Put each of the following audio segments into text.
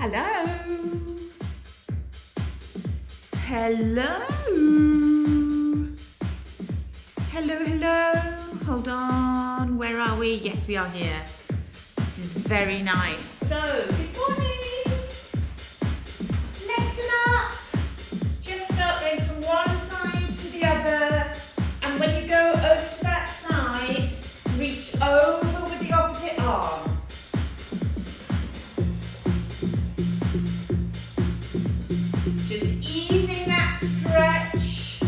Hello. Hello. Hello, hello. Hold on. Where are we? Yes, we are here. This is very nice. So, good morning. Lengthen up. Just start going from one side to the other. And when you go over to that side, reach over with the opposite arm. Just easing that stretch.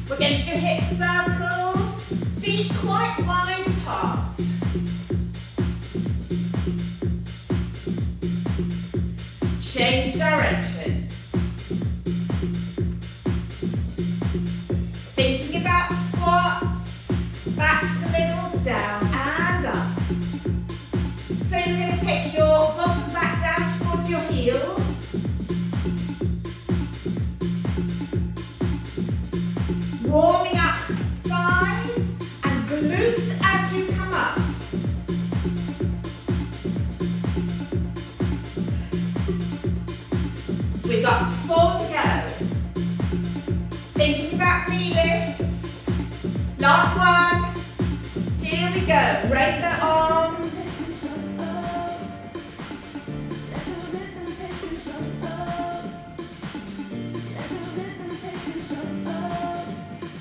We're going to do hip circles, feet quite wide apart. Change direction. Thinking about squats, back to the middle, down and up. So you're going to take your bottom back down towards your heels. Warming up thighs and glutes as you come up. We've got 4 to go. Thinking about knee lifts. Last one. Here we go. Raise the arms.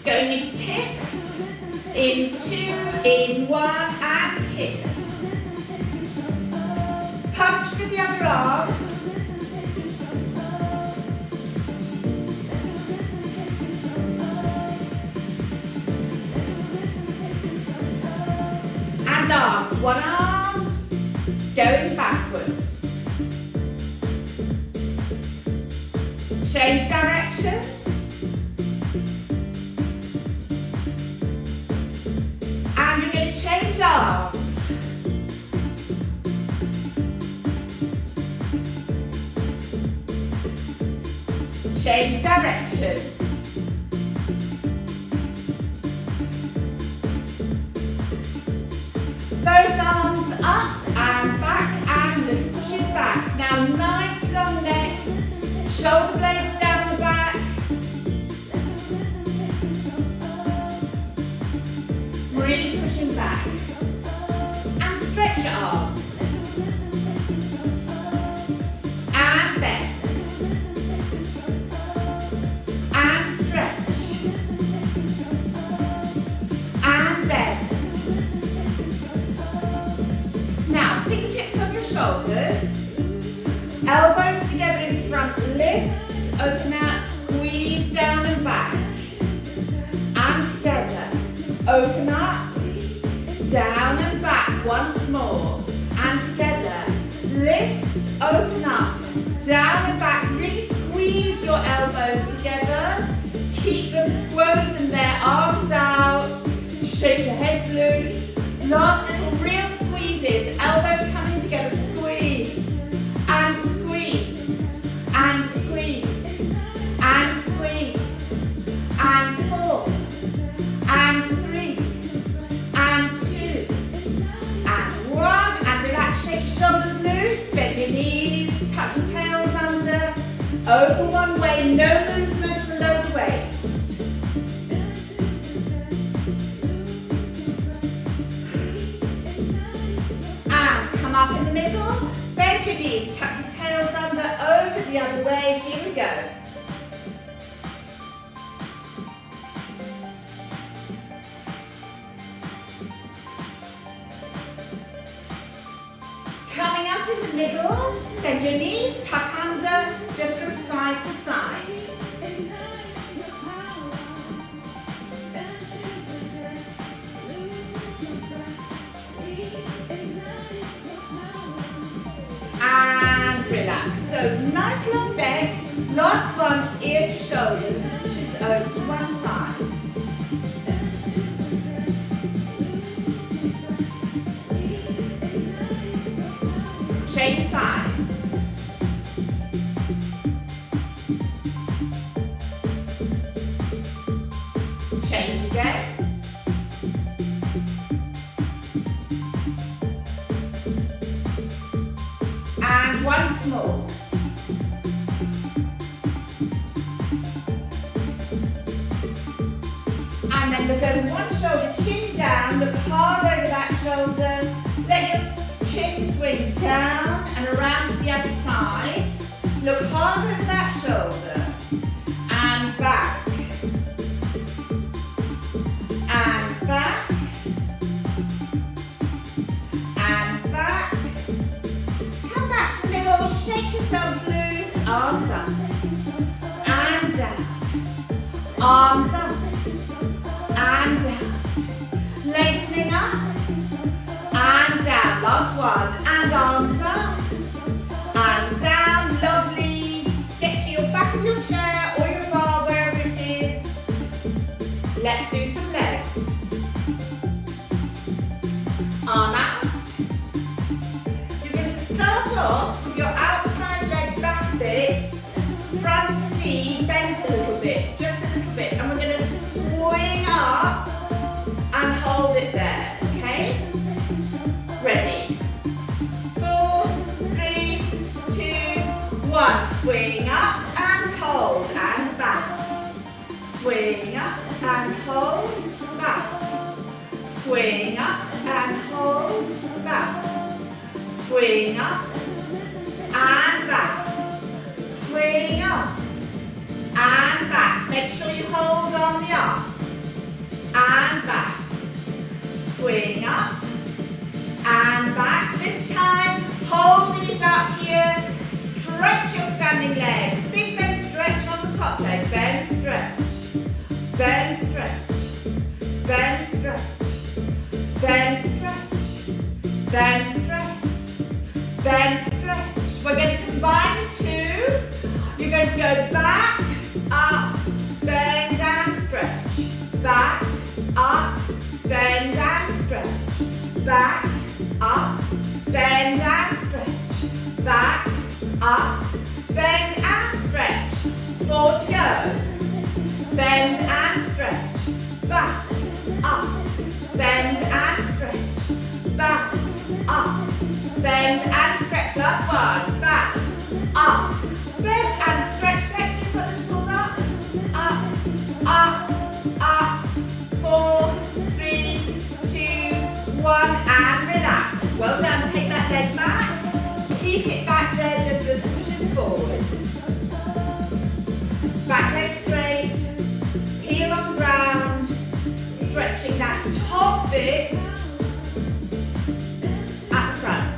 Going into kicks. In 2, in 1, and kick. Punch with the other arm. And arms. One arm going backwards. Change direction. And you're going to change arms. Change direction. Both arms up and back and the pushes back. Now nice long neck. Shoulder blades down the back. Really pushing back. And stretch your arms. And bend. And stretch. And bend. Now, fingertips on your shoulders. Elbows together in front. Lift, open out, squeeze down and back. And together. Open up, down and back once more. And together. Lift, open up, down and back. Really squeeze your elbows together. Keep them squozen there, arms out. Shake your heads loose. Last little real squeezes. Elbows coming together. Squeeze. And squeeze. And squeeze. And squeeze. And 4. And 3. And 2. And 1. And relax. Shake your shoulders loose. Bend your knees. Tuck your tails under. Over one way. No movement below the waist. And come up in the middle. Bend your knees. Tuck your tails under. Over the other way. Here we go. Coming up in the middle, bend your knees, tuck under, just from side to side. And relax. So nice long neck. Last one, ear to shoulder, pushes over to one side. Change sides. Change again. small. And then we're going one shoulder, chin down, look hard over that shoulder. Let your chin swing down and around to the other side. Look hard over that shoulder. And back. And back. And back. Come back to the middle, shake yourselves loose, arms up. And down. Arms up. And down. Lengthening up. And down. Last one. And arms up. And down. Lovely. Get to your back of your chair or your bar, wherever it is. Let's do some legs. Arm out. You're going to start off with your outside leg back bit. Front knee bent a little bit. Just a little bit. And we're going to swing up and hold it there. Okay? Ready? 4, 3, 2, 1. Swing up and hold and back. Swing up and hold back. Swing up and hold back. Swing up and back. Swing up and back. Make sure you hold on the arm. And back. Swing up and back. This time, holding it up here. Stretch your standing leg. Big bend stretch on the top leg. Bend, stretch. Bend, stretch. Bend, stretch. Bend, stretch. Bend, stretch. Bend, stretch. We're going to combine the two. You're going to go back, up, bend and stretch. Back, up, bend and stretch. Back, up, bend and stretch. Back, up, bend and stretch. 4 to go. Bend and stretch. Back, up, bend and stretch. Back, up, bend and stretch. Last one. Back, up, bend and stretch. Flex your foot and pulls up. Up, up. 4, 3, 2, 1, and relax. Well done. Take that leg back. Keep it back there, just as it pushes forwards. Back leg straight. Heel on the ground. Stretching that top bit at the front.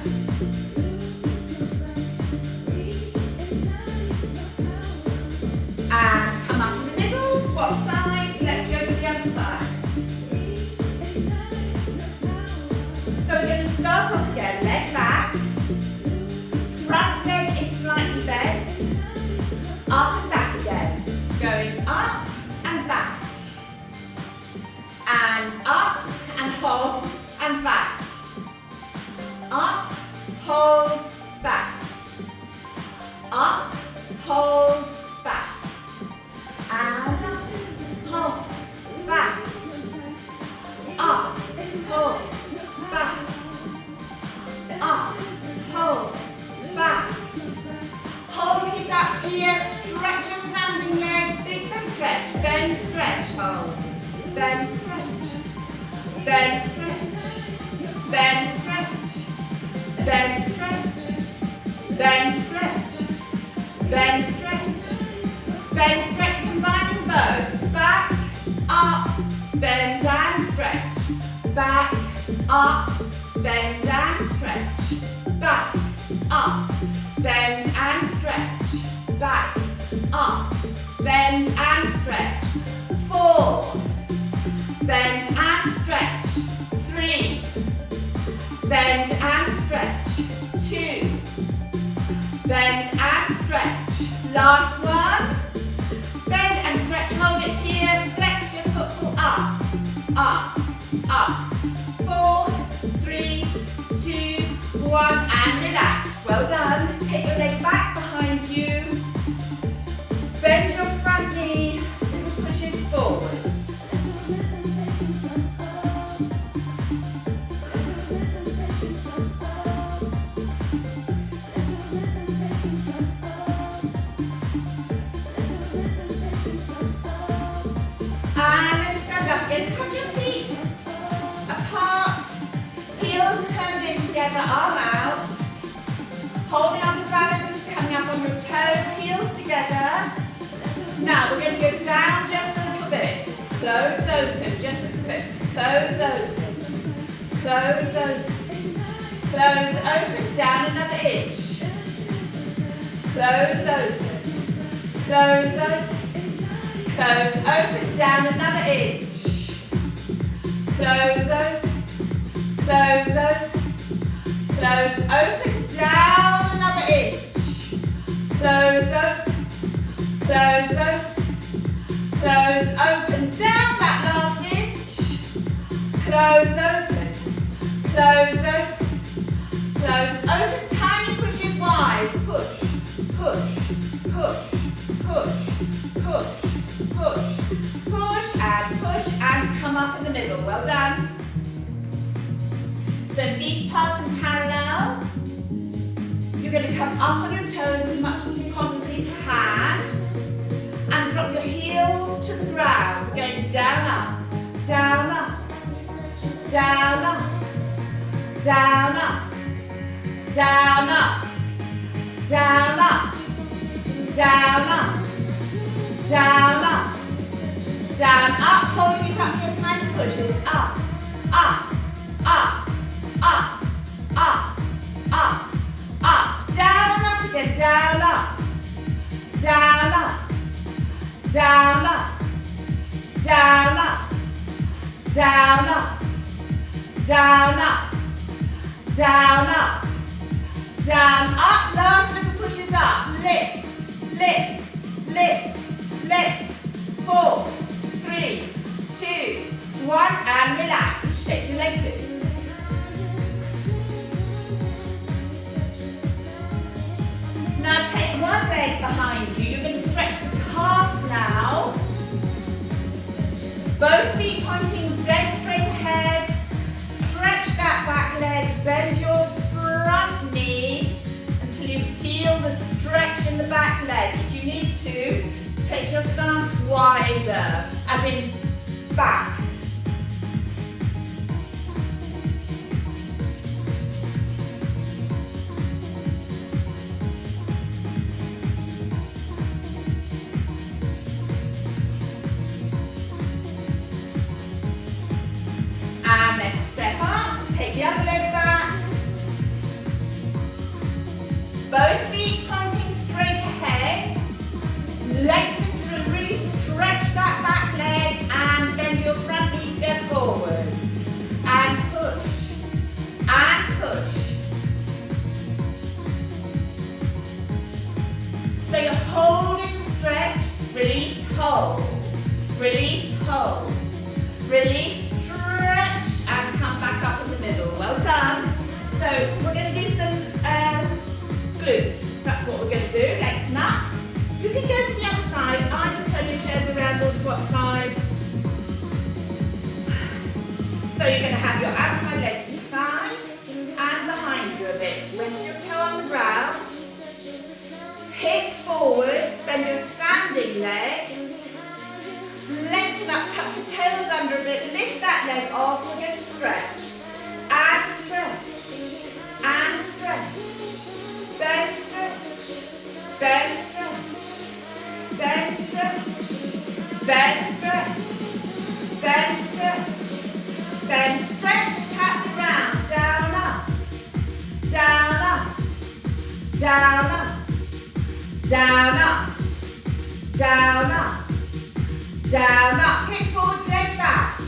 And come up to the middle, swap sides, let's go to the other side. So we're going to start off again, leg back, front leg is slightly bent, up and back again, going up and back, and up and hold and back, up, hold, back, up, hold, back. And up, hold, back, up, hold, back, up, hold, back. Holding it up here, stretch your standing leg, big bend stretch, bend stretch, hold, bend stretch, bend stretch, bend stretch, bend stretch, bend stretch, bend stretch, bend stretch. Combining both. Back, up, bend and stretch. Back, up, bend and stretch. Back, up, bend and stretch. Back, up, bend and stretch. 4, bend and stretch. 3, bend and stretch. 2, bend and stretch. Last one. Bend and stretch, hold it here, flex your foot, pull up, up, up. 4, 3, 2, 1, and relax. Well done. Take your leg back behind you. Bend your front knee, little pushes forwards. together, arm out. Holding on for balance, coming up on your toes, heels together. Now we're going to go down just a little bit. Close open, just a little bit. Close open. Close open. Close open, down another inch. Close open. Close open. Close open, down another inch. Close open. Close open. Close open, down another inch. Close open. Close open. Close open, down that last inch. Close open. Close open. Close open, tiny pushes wide. Push, push, push, push, push, push, push and come up in the middle. Well done. So feet apart and parallel. You're going to come up on your toes as much as you possibly can. And drop your heels to the ground. We're going down, up, down, up, down, up, down, up, down, up, down, up, down, up, down, up, down, up, holding it up for your tiny pushes. Up, up, up, up, up, up, up, down, up again, down, up, down, up, down, up, down, up, down, up, down, up, down, up, down, up, last little pushes up, lift, lift, lift, lift, 4, 3, 2, 1, and relax, shake your legs loose. Now take one leg behind you, you're going to stretch the calf now. Both feet pointing dead straight ahead. Stretch that back leg, bend your front knee until you feel the stretch in the back leg. If you need to, take your stance wider, as in back. And then step up, take the other leg back. Both feet pointing straight ahead. Lengthen through, really stretch that back leg and bend your front knee to go forwards. And push, and push. So you're holding the stretch, release, hold, release, hold, release, stretch, and come back up in the middle. Well done. So we're going to do some glutes. That's what we're going to do. Lengthen up. You can go to the other side. Either turn your chairs around or swap sides. So you're going to have your outside leg to the side and behind you a bit. Rest your toe on the ground. Hip forwards. Bend your standing leg. Lengthen up, tuck your tails under a bit, lift that leg off, we're going to stretch, and stretch, and stretch, then stretch, then stretch, then stretch, then stretch, then stretch, then stretch, tap the ground, down, up, down, up, down, up, down, up, down, up. Down, up, hip forwards, leg back.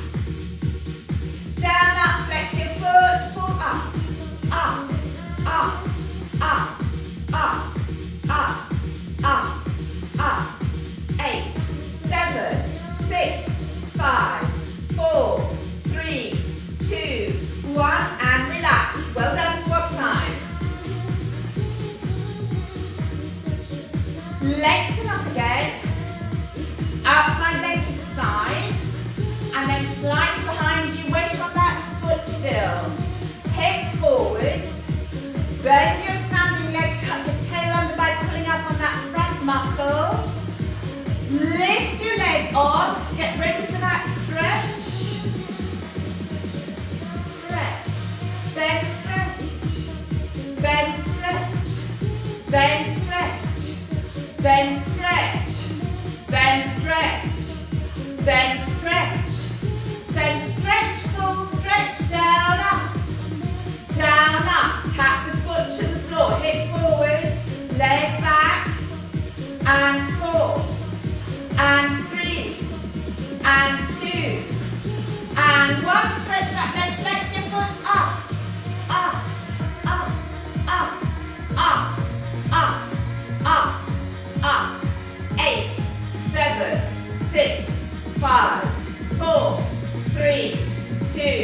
2,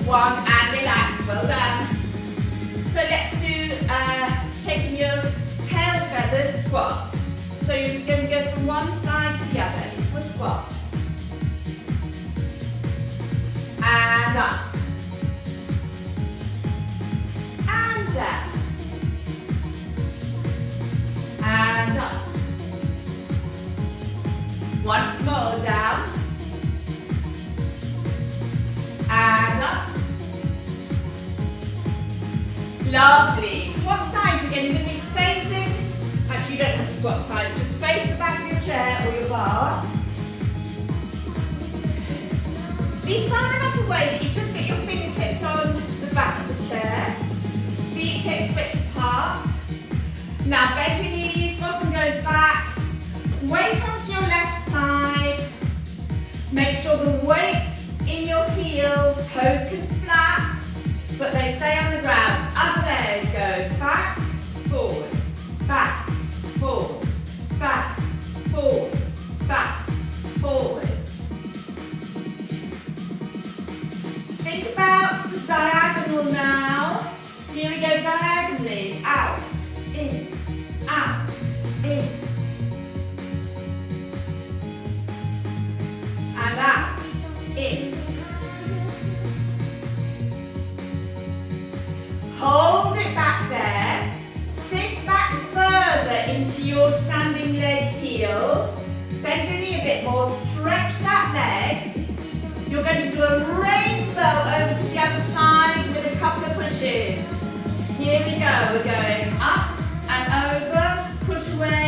1, and relax. Well done. So let's do shaking your tail feathers squats. So you're just going to go from one side to the other into a squat. And up. And down. And up. Once more, down. And up. Lovely. Swap sides again. You're going to be facing, actually you don't have to swap sides, just face the back of your chair or your bar. Be far enough away that you just get your fingertips on the back of the chair. Feet hips width apart. Now bend your knees, bottom goes back. Weight onto your left side. Make sure the weight's in your heel, toes can flap, but they stay on the ground. Other leg goes back, forwards, back, forwards, back, forwards, back, forwards. Think about the diagonal now. Here we go diagonally. Out, in, out, in. And out, in. Hold it back there. Sit back further into your standing leg heel. Bend your knee a bit more. Stretch that leg. You're going to do a rainbow over to the other side with a couple of pushes. Here we go. We're going up and over, push away,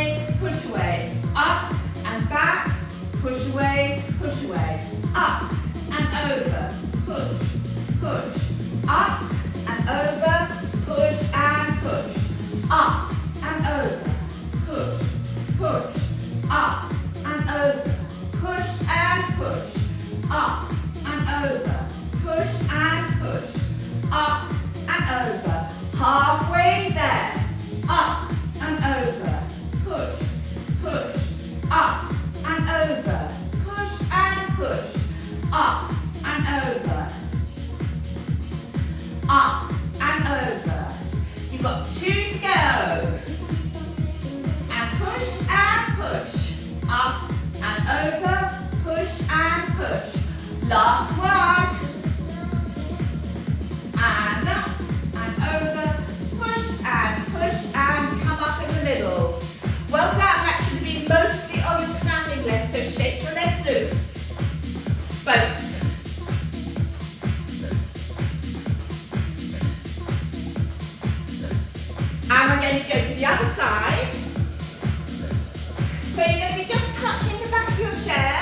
up and back, push away, up and over, push, up and over, push and push, up and over, push, up and over, push and push, up and over, push and push, up and over, halfway there, up and over, push, up and over, push and push, up and over, up and over. You've got 2 to go. And push, up and over, push and push. Last one. And up and over, push and come up in the middle. Well done, that should be mostly on your standing legs, so shake your legs loose. Both. And we're going to go to the other side. So you're going to be just touching the back of your chair.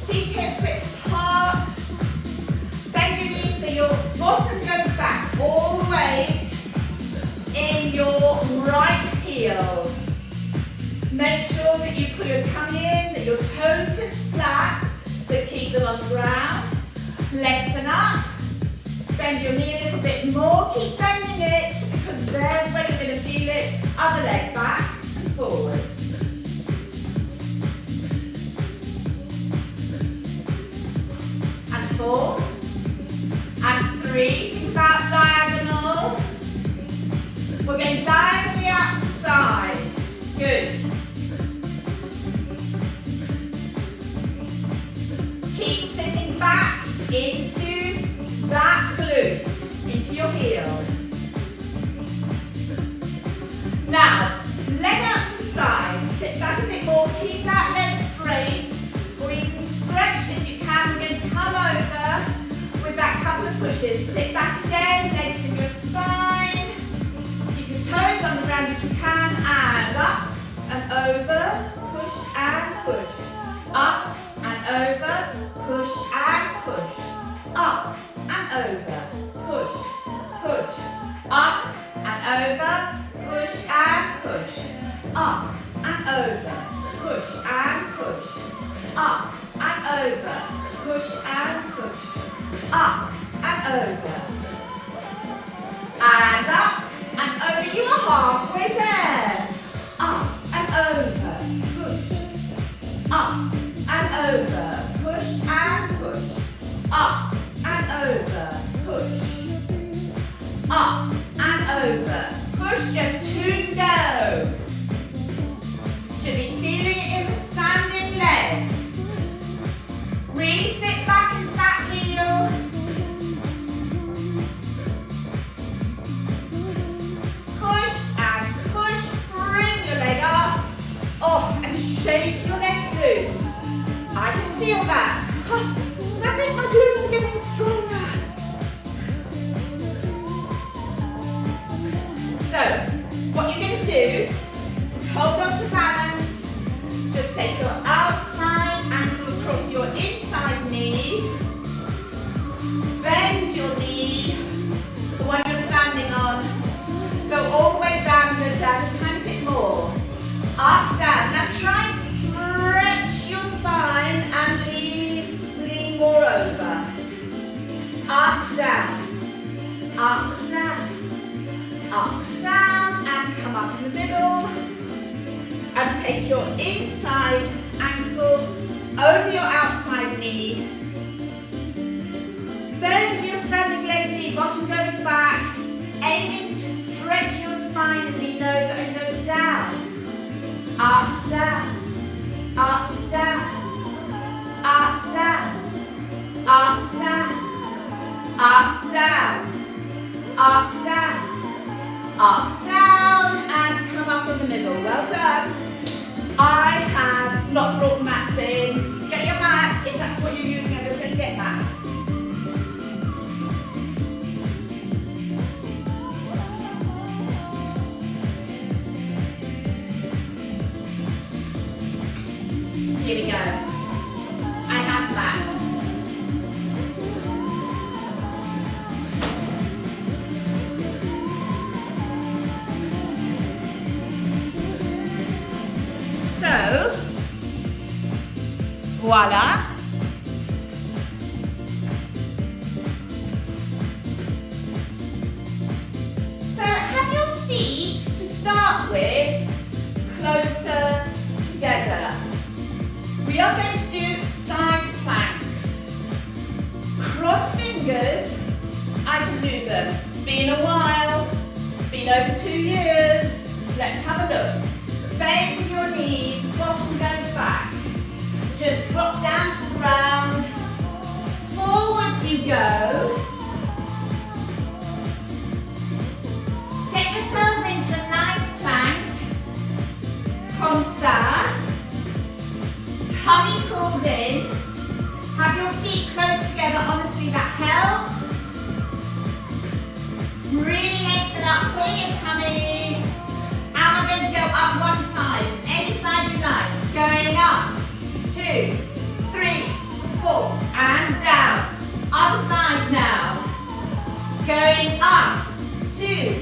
Feet hips width apart. Bend your knees so your bottom goes back. All the weight in your right heel. Make sure that you put your tongue in, that your toes get flat, but keep them on the ground. Lengthen up. Bend your knee a little bit more. Keep bending it because there's where you're going to feel it. Other leg back and forwards. And 4. And 3. Think about diagonal. We're going diagonally out to the side. Good. Keep sitting back into that glute, into your heel. Now, leg out to the side, sit back a bit more, keep that leg straight, or you can stretch if you can. We're going to come over with that couple of pushes. Sit back again, lengthen your spine, keep your toes on the ground if you can, and up and over, push and push, up and over, push and push, up and over, push, up and over, push and push, up and over, push and push, up and over, push and push, up and over, and up and over. You are halfway there. Up and over, push, up and over, push and push, up and bend your knee, the one you're standing on. Go all the way down, go down a tiny bit more. Up, down. Now try and stretch your spine and lean more over. Up, down. Up, down. Up, down. And come up in the middle. And take your inside ankle over your outside knee. Bend your standing leg knee, bottom goes back. Aiming to stretch your spine and lean over and go down. Up, down. Up, down. Up, down. Up, down. Up, down. Up, down. Up, down. And come up in the middle. Well done. I have not brought mats in. Get your mat if that's what you're using. I'm just going to get mats. Here we go. I have that. So, voila. So have your feet to start with closer together. We are going to do side planks. Cross fingers, I can do them. It's been a while, it's been over 2 years. Let's have a look. Bend your knees, bottom goes back. Just drop down to the ground. Forwards you go. Get yourselves into a nice plank. Comme ça. Tummy pulls in. Have your feet close together. Honestly, that helps. Really lengthen up, pulling your tummy. And we're going to go up one side, any side you like. Going up, 2, 3, 4, and down. Other side now. Going up, 2,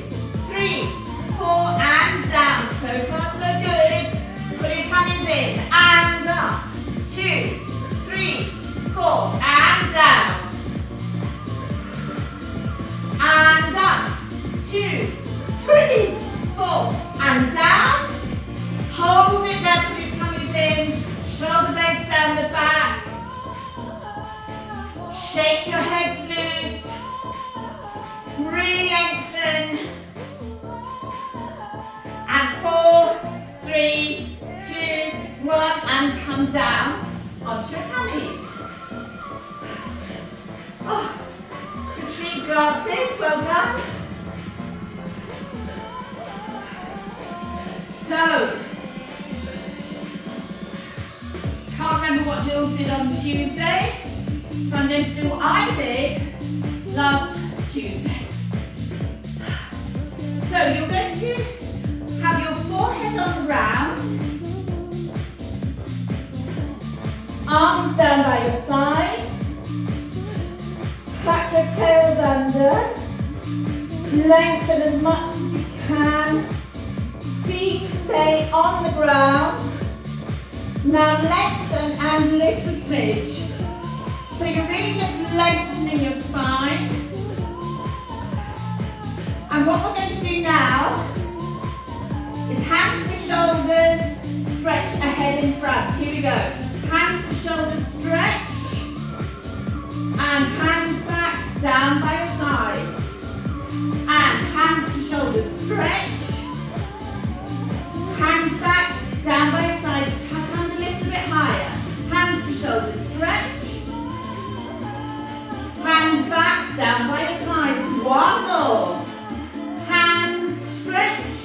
3, 4, and down. So far, so good. Put your tummies in, and up. 2, 3, 4, and down. And up. 2, 3, 4, and down. Hold it there, put your tummies in. Shoulder blades down the back. Shake your heads loose. Really lengthen. And 4, 3, 2, 1, and come down onto your tummies. Oh, retrieve glasses, well done. So, can't remember what Jules did on Tuesday, so I'm going to do what I did last Tuesday. So you're going to have your forehead on the ground, arms down by your sides, tuck your tails under, lengthen as much as you can, feet stay on the ground. Now lengthen and lift a smidge. So you're really just lengthening your spine. And what we're going to do now is hands to shoulders, stretch ahead in front. Here we go. Hands to shoulders, stretch. And hands back, down by your sides. And hands to shoulders, stretch. Hands back, down by your sides. Tuck under, lift a bit higher. Hands to shoulders, stretch. Hands back, down by your sides. One more. Hands, stretch.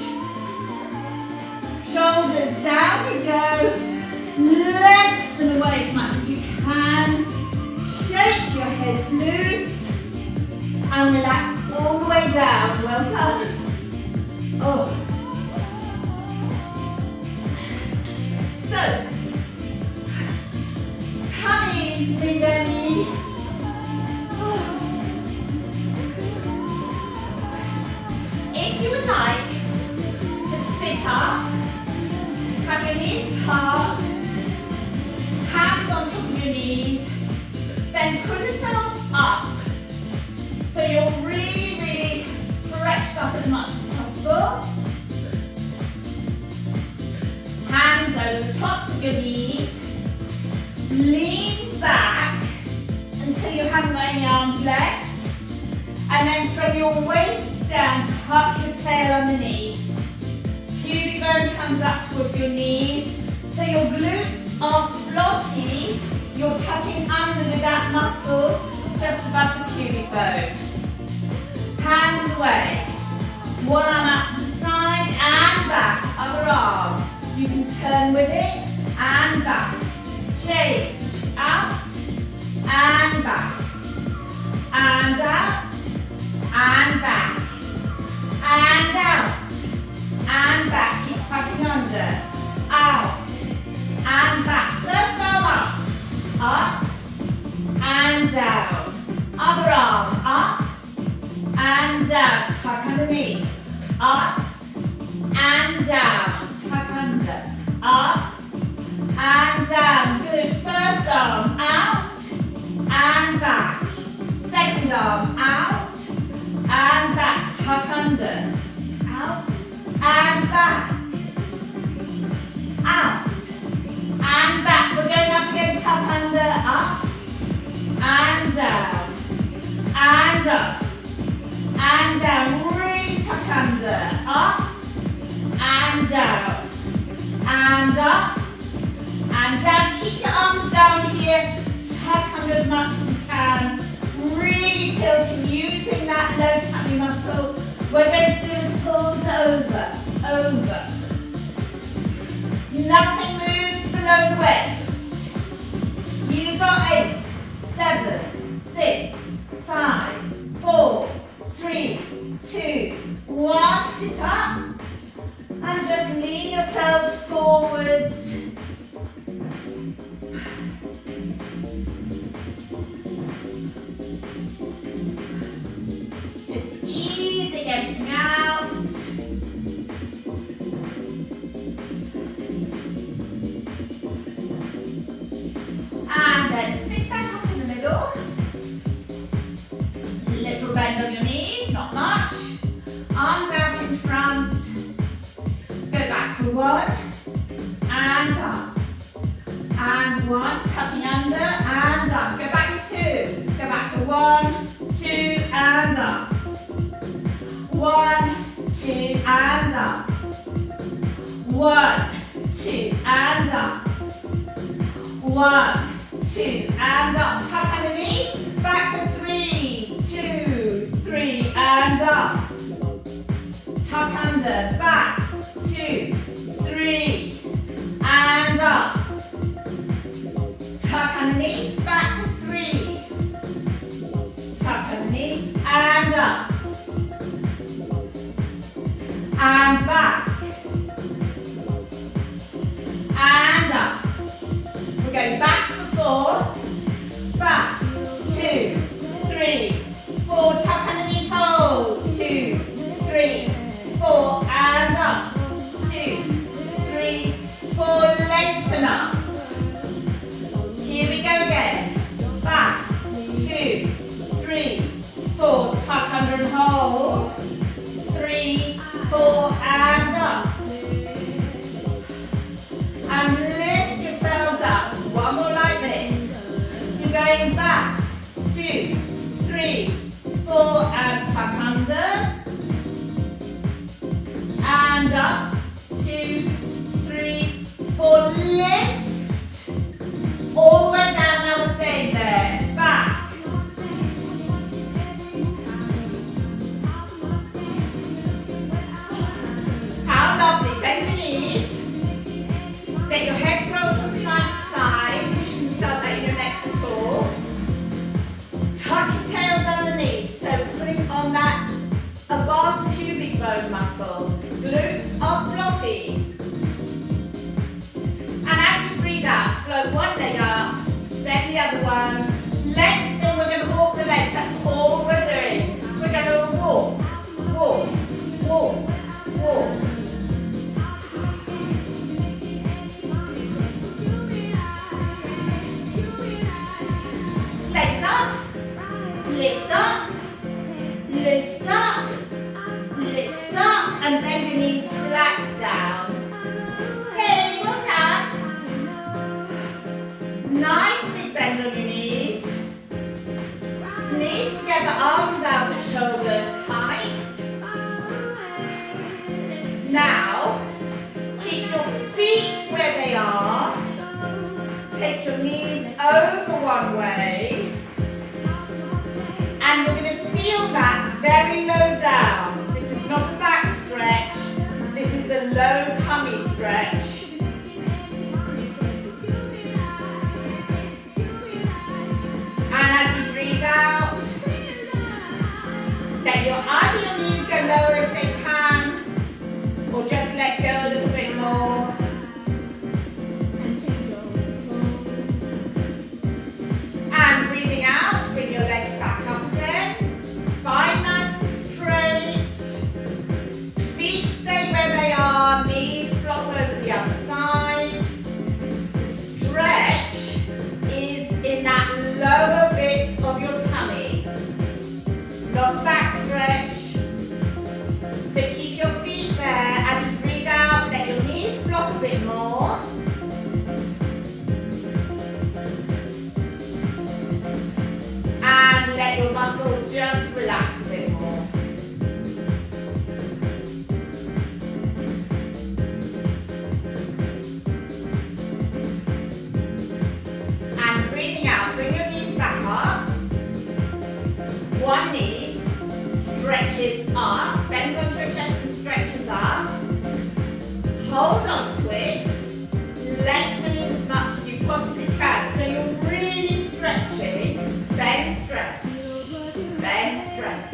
Shoulders down you go. Lengthen away as much as you can. Shake your heads loose. And relax all the way down. Well done. Oh. So, tummies, mes amis. Oh. if you would like to sit up, have your knees apart, hands on top of your knees, then pull yourselves up so you're really, really stretched up as much as possible. Hands over the tops of your knees. Lean back until you haven't got any arms left. And then from your waist down, tuck your tail underneath. Pubic bone comes up towards your knees. So your glutes are floppy. You're tucking under with that muscle just above the pubic bone. Hands away. One arm out to the side and back. Other arm. You can turn with it and back. Change. Out and back. And out. And back. And out. And back. Keep tucking under. Out. And back. First arm up. Up. And down. Other arm. Up. And down. Tuck underneath. Up. And down. Tuck under. Up. And down. Good. First arm out. And back. Second arm out. And back. Tuck under. Out. And back. Out. And back. We're going up again. Tuck under. Up. And down. And up. And down. Really tuck under. Up. And down. And up. And down. Keep your arms down here. Tuck under as much as you can. Really tilting, using that low tummy muscle. We're going to do pulls over, over. Nothing moves below the waist. You've got 8, 7, 6, 5, 4, 3, 2, 1. Sit up and just lean yourselves forwards. Just easing everything out. And then sit back up in the middle. Little bend on your knees, not much. Arms out in front. Go back for 1. And up. And 1. Tucking under and up. Go back for 2. Go back for 1, 2, and up. 1, 2, and up. 1, 2, and up. 1, 2, and up. Tuck underneath. Back for 3, 2, 3, and up. Tuck under. Back. 2, 3, and up. Tuck underneath. Back for 3. Tuck underneath. And up. And back. And up. We're going back for 4. Back. 2, 3, 4. Tuck underneath. Hold. 2, 3, 4. And up. 2, 3, 4. Lengthen up. Here we go again. Back. 2, 3, 4. Tuck under and hold. 3, 4, and up. And lift yourselves up. One more like this. You're going back. 2, 3, 4, and tuck under. And up. 2, 3, 4. Lift. All the way down. Now we're staying there. Back. How lovely. Bend your knees. Let your head roll from side to side. You shouldn't feel that in your necks at all. Tuck your tails underneath. So putting on that above pubic bone muscle. Glutes are floppy. And as you breathe out, float one leg up, then the other one. Lengthen, we're going to walk the legs. That's all we're doing. We're going to walk, walk, walk. lift up, and bend your knees to relax down. Hey, well done. Nice big bend on your knees. Knees together, arms out at shoulder height. Now, keep your feet where they are. Take your knees over one way. And you're going to feel that very low down. This is not a back stretch. This is a low tummy stretch. And as you breathe out, let either your knees go lower if they can, or just let go a little bit more. And breathing out, bring your legs back up again. Spine nice and straight. Feet stay where they are, knees flop over the other side. The stretch is in that lower bit of your tummy. It's not a back stretch. So keep your feet there. As you breathe out, let your knees flop a bit more. And let your muscles just relax a bit more. And breathing out, bring your knees back up. One knee stretches up, bends onto your chest and stretches up. Hold on to it. Lengthen it as much as you possibly can. So you're really stretching. Bend, stretch. Bend, stretch.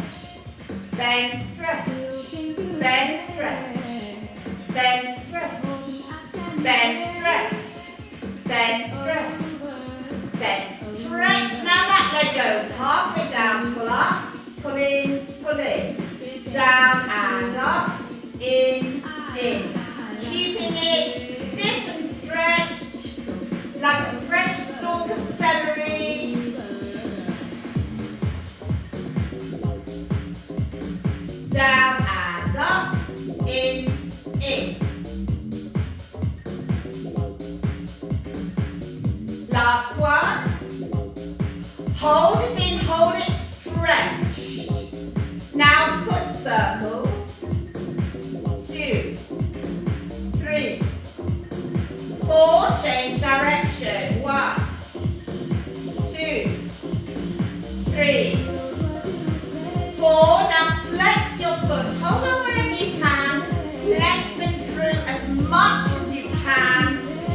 Bend, stretch. Bend, stretch. Bend, stretch. Bend, stretch. Bend, stretch. Bend, stretch. Now that leg goes halfway down, pull up, pull in, down and up, in. Keeping it stiff and stretched, like a fresh stalk of celery. Down and up, in. Last one. Hold it in, hold it stretched. Now foot circles. 2, 3, 4. Change direction. 1, 2, 3, 4. Now flex your foot. Hold on wherever you can. Lengthen through as much as you can.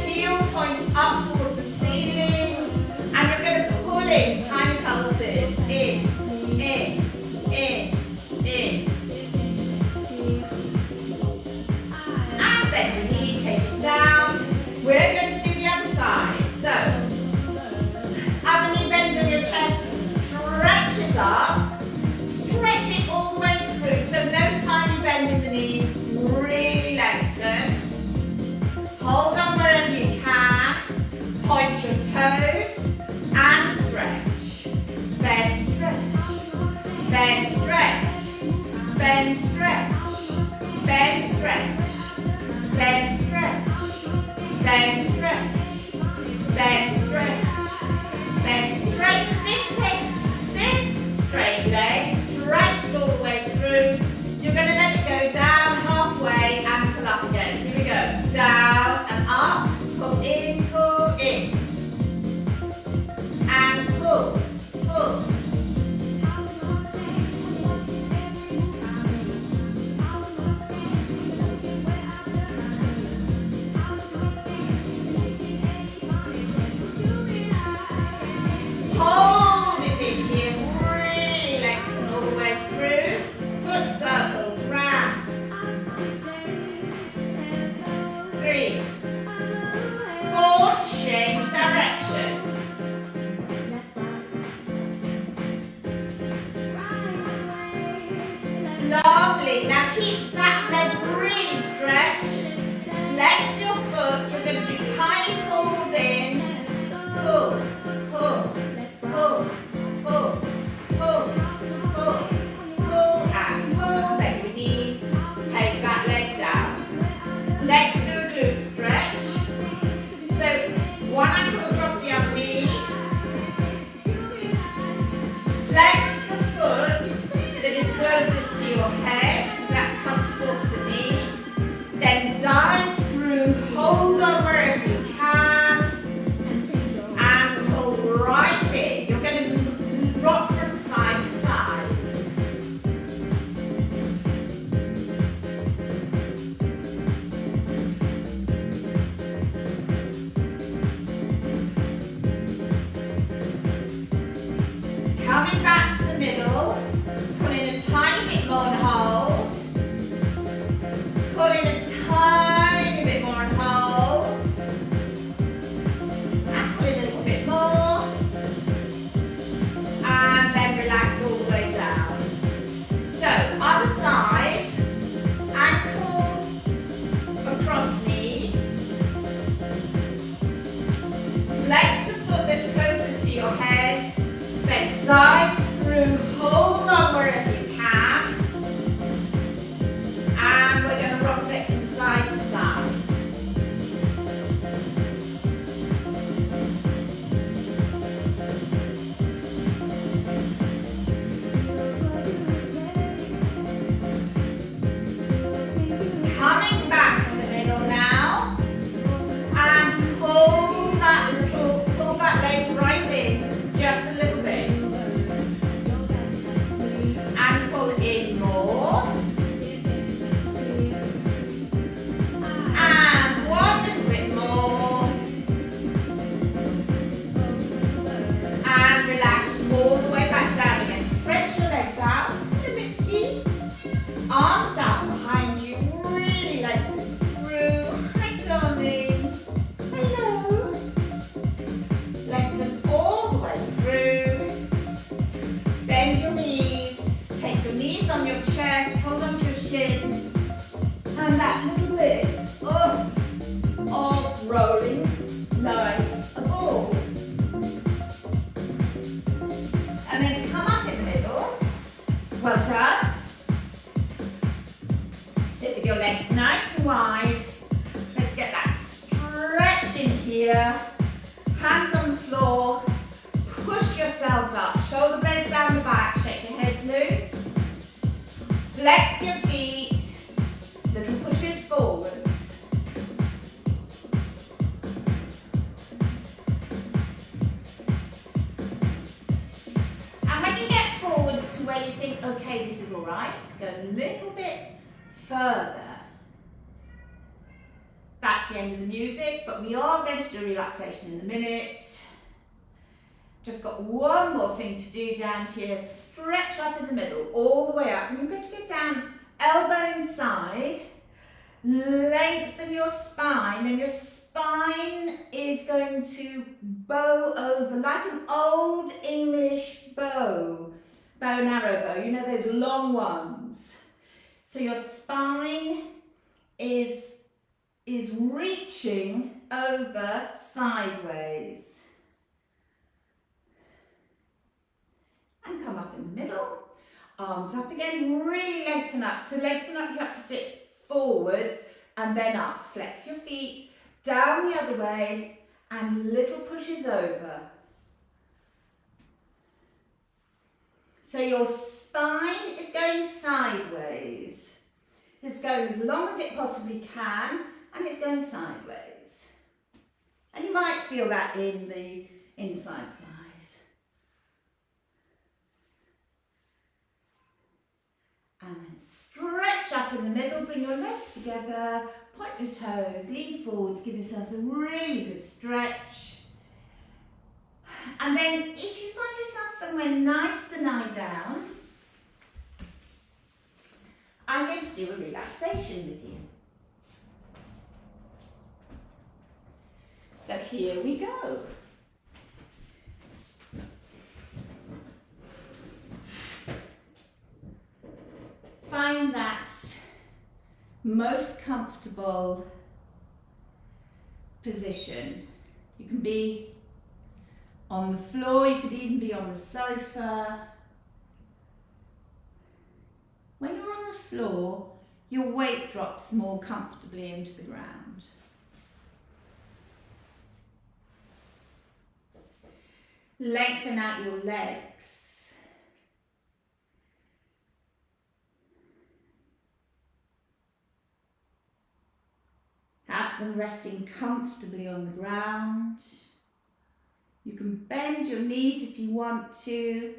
Heel points up towards the ceiling. And you're going to pull in tiny pulses. In. And bend the knee, take it down. We're going to do the other side. So, other knee bends on your chest, stretches up. Stretch it all the way through. So no tiny bend in the knee, really lengthen. Hold on wherever you can. Point your toes and stretch. Bend, stretch. Bend, stretch. Bend, stretch. Bend, stretch. Bend, stretch. Bend, stretch. Bend, stretch. Bend, stretch. This takes stiff, straight legs. Stretched all the way through. You're going to let it go down halfway and pull up again. Here we go. Down and up. Pull in. And pull. knees on your chest, hold on to your shin, and that little bit of rolling like a ball. And then come up in the middle. Well done. Sit with your legs nice and wide. Let's get that stretch in here. Hands on the floor. Push yourselves up. Shoulder blades down the back. Shake your heads loose. Flex your feet. Little pushes forwards. And when you get forwards to where you think, okay, this is all right, go a little bit further. That's the end of the music, but we are going to do relaxation in a minute. Just got one more thing to do down here. Stretch up in the middle, all the way up. And you're going to go down, elbow inside. Lengthen your spine, and your spine is going to bow over like an old English bow. Bow and arrow bow, you know those long ones. So your spine is reaching over sideways. And come up in the middle. Arms up again, really lengthen up. To lengthen up, you have to sit forwards and then up. Flex your feet, down the other way, and little pushes over. So your spine is going sideways. It's going as long as it possibly can, and it's going sideways. And you might feel that in the inside thighs. And then stretch up in the middle, bring your legs together, point your toes, lean forwards, give yourselves a really good stretch. And then if you find yourself somewhere nice to lie down, I'm going to do a relaxation with you. So here we go. Find that most comfortable position. You can be on the floor, you could even be on the sofa. When you're on the floor, your weight drops more comfortably into the ground. Lengthen out your legs. Have them resting comfortably on the ground. You can bend your knees if you want to.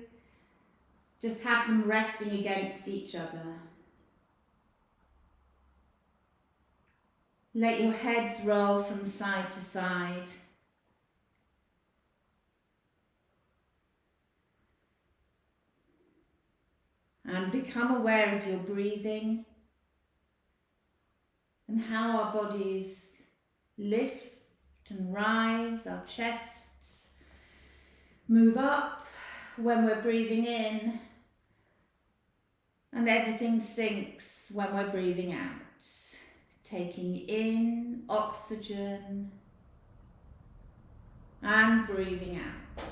Just have them resting against each other. Let your heads roll from side to side. And become aware of your breathing and how our bodies lift and rise, our chests move up when we're breathing in, and everything sinks when we're breathing out, taking in oxygen and breathing out.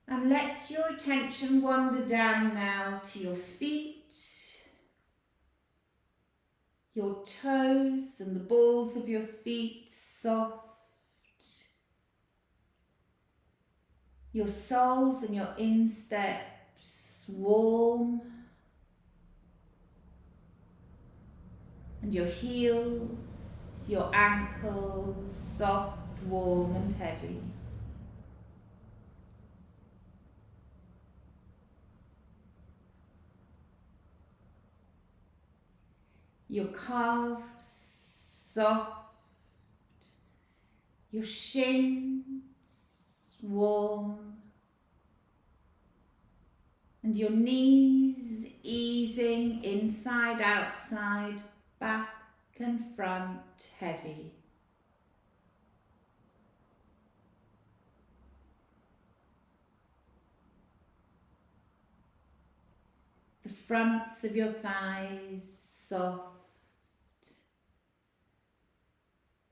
And let your attention wander down now to your feet, your toes and the balls of your feet soft, your soles and your insteps warm, and your heels, your ankles soft, warm and heavy. Your calves soft, your shins warm, and your knees easing inside, outside, back and front, heavy. fronts of your thighs soft,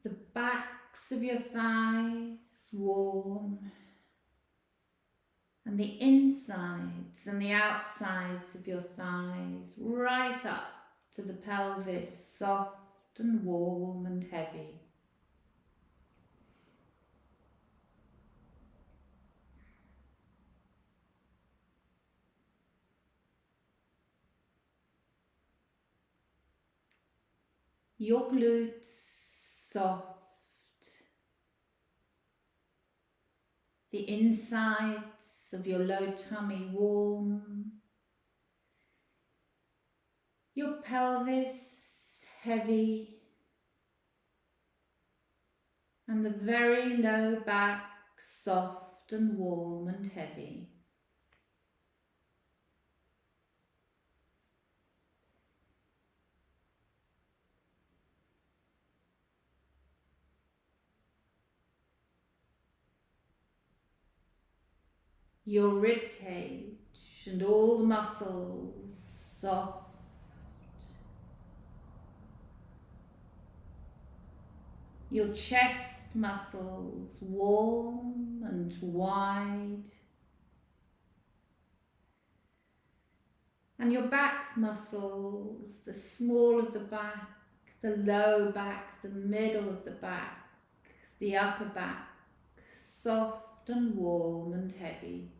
the backs of your thighs warm, and the insides and the outsides of your thighs right up to the pelvis, soft and warm and heavy. Your glutes soft, the insides of your low tummy warm, your pelvis heavy, and the very low back soft and warm and heavy. Your rib cage and all the muscles soft. Your chest muscles warm and wide. And your back muscles, the small of the back, the low back, the middle of the back, the upper back, soft and warm and heavy.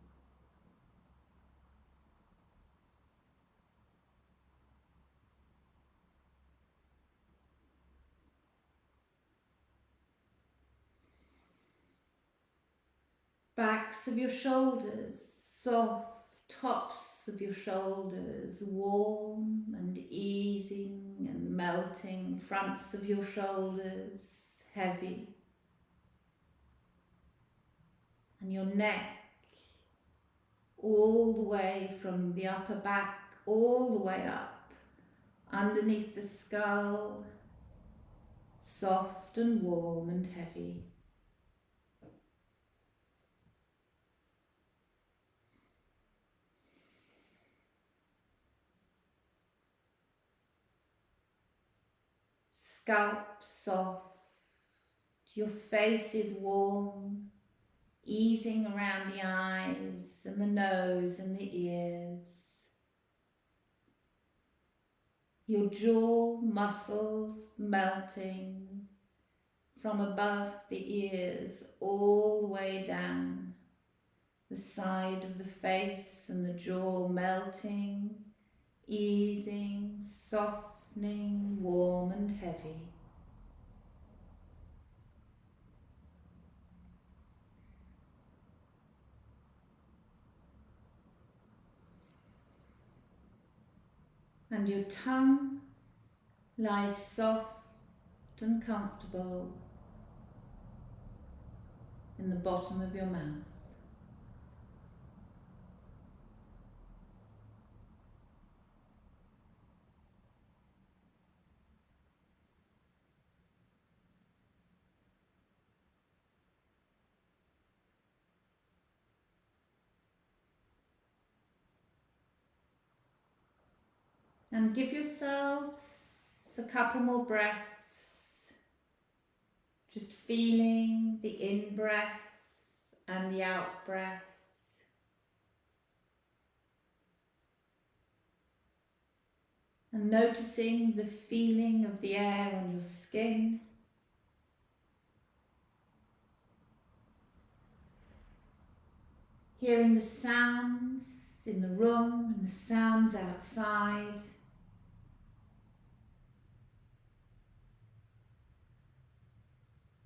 Backs of your shoulders, soft, tops of your shoulders, warm and easing and melting, fronts of your shoulders, heavy. And your neck, all the way from the upper back, all the way up, underneath the skull, soft and warm and heavy. Scalp soft, your face is warm, easing around the eyes and the nose and the ears. Your jaw muscles melting from above the ears all the way down, the side of the face and the jaw melting, easing, softening, warm and heavy. And your tongue lies soft and comfortable in the bottom of your mouth. And give yourselves a couple more breaths, just feeling the in-breath and the out-breath. And noticing the feeling of the air on your skin. Hearing the sounds in the room and the sounds outside.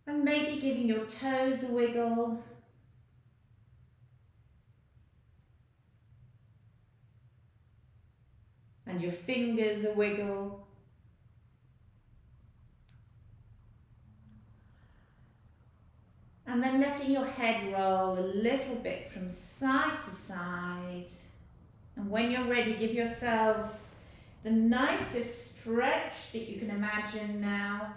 And maybe giving your toes a wiggle. And your fingers a wiggle. And then letting your head roll a little bit from side to side. And when you're ready, give yourselves the nicest stretch that you can imagine now.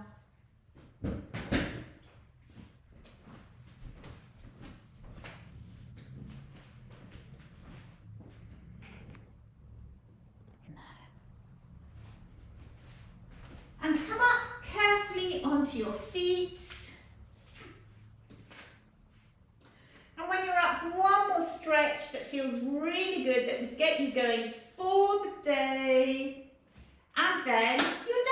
onto your feet. And when you're up, one more stretch that feels really good, that would get you going for the day. And then your